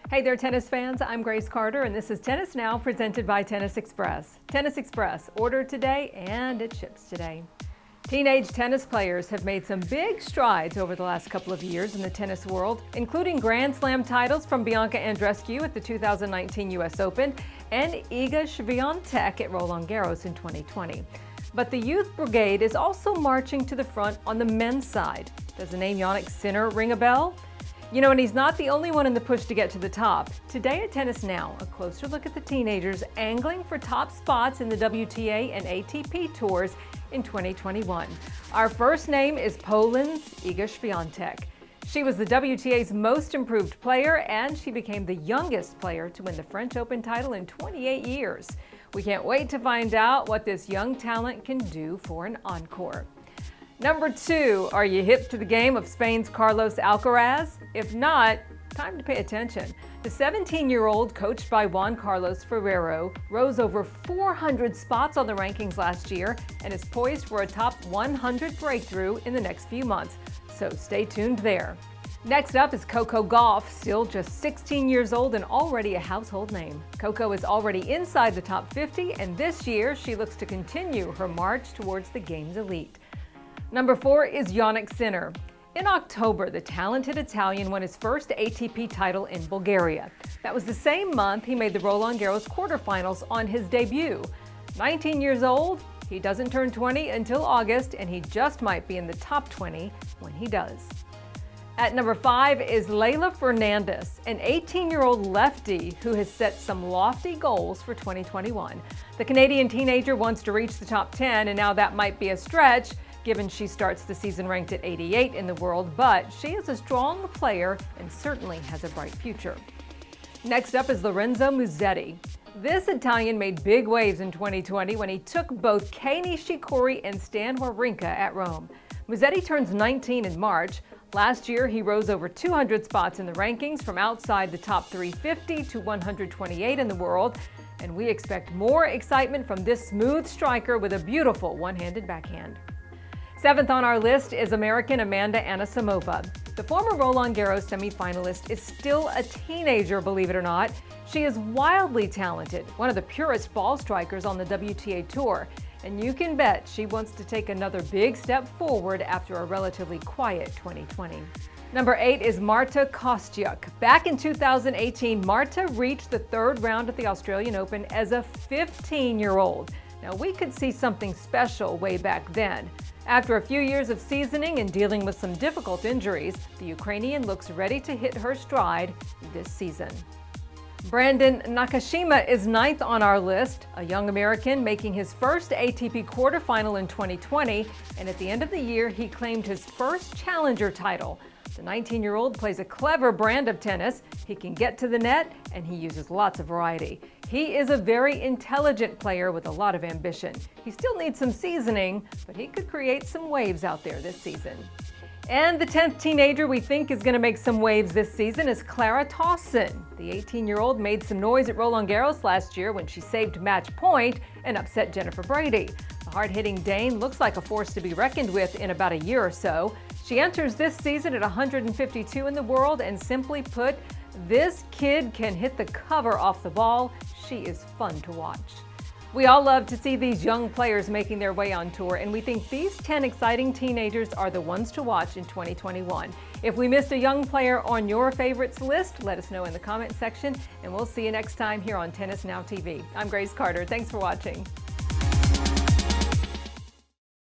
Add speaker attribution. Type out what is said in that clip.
Speaker 1: Hey there, tennis fans. I'm Grace Carter, and this is Tennis Now, presented by Tennis Express. Tennis Express, order today, and it ships today. Teenage tennis players have made some big strides over the last couple of years in the tennis world, including Grand Slam titles from Bianca Andreescu at the 2019 U.S. Open and Iga Swiatek at Roland Garros in 2020. But the youth brigade is also marching to the front on the men's side. Does the name Jannik Sinner ring a bell? You know, and he's not the only one in the push to get to the top. Today at Tennis Now, a closer look at the teenagers angling for top spots in the WTA and ATP tours in 2021. Our first name is Poland's Iga Swiatek. She was the WTA's most improved player, and she became the youngest player to win the French Open title in 28 years. We can't wait to find out what this young talent can do for an encore. Number 2, are you hip to the game of Spain's Carlos Alcaraz? If not, time to pay attention. The 17-year-old, coached by Juan Carlos Ferrero, rose over 400 spots on the rankings last year and is poised for a top 100 breakthrough in the next few months, so stay tuned there. Next up is Coco Gauff, still just 16 years old and already a household name. Coco is already inside the top 50, and this year she looks to continue her march towards the game's elite. Number 4 is Jannik Sinner. In October, the talented Italian won his first ATP title in Bulgaria. That was the same month he made the Roland Garros quarterfinals on his debut. 19 years old, he doesn't turn 20 until August, and he just might be in the top 20 when he does. At number 5 is Layla Fernandes, an 18-year-old lefty who has set some lofty goals for 2021. The Canadian teenager wants to reach the top 10, and now that might be a stretch, given she starts the season ranked at 88 in the world, but she is a strong player and certainly has a bright future. Next up is Lorenzo Muzzetti. This Italian made big waves in 2020 when he took both Kei Nishikori and Stan Wawrinka at Rome. Muzzetti turns 19 in March. Last year, he rose over 200 spots in the rankings from outside the top 350 to 128 in the world, and we expect more excitement from this smooth striker with a beautiful one-handed backhand. 7th on our list is American Amanda Anisimova. The former Roland Garros semifinalist is still a teenager, believe it or not. She is wildly talented, one of the purest ball strikers on the WTA Tour, and you can bet she wants to take another big step forward after a relatively quiet 2020. Number 8 is Marta Kostyuk. Back in 2018, Marta reached the third round at the Australian Open as a 15-year-old. Now, we could see something special way back then. After a few years of seasoning and dealing with some difficult injuries, the Ukrainian looks ready to hit her stride this season. Brandon Nakashima is 9th on our list, a young American making his first ATP quarterfinal in 2020, and at the end of the year, he claimed his first challenger title. The 19-year-old plays a clever brand of tennis. He can get to the net, and he uses lots of variety. He is a very intelligent player with a lot of ambition. He still needs some seasoning, but he could create some waves out there this season. And the 10th teenager we think is going to make some waves this season is Clara Thompson. The 18-year-old made some noise at Roland Garros last year when she saved match point and upset Jennifer Brady. The hard-hitting Dane looks like a force to be reckoned with in about a year or so. She enters this season at 152 in the world, and simply put, this kid can hit the cover off the ball. She is fun to watch. We all love to see these young players making their way on tour, and we think these 10 exciting teenagers are the ones to watch in 2021. If we missed a young player on your favorites list, let us know in the comment section, and we'll see you next time here on Tennis Now TV. I'm Grace Carter. Thanks for watching.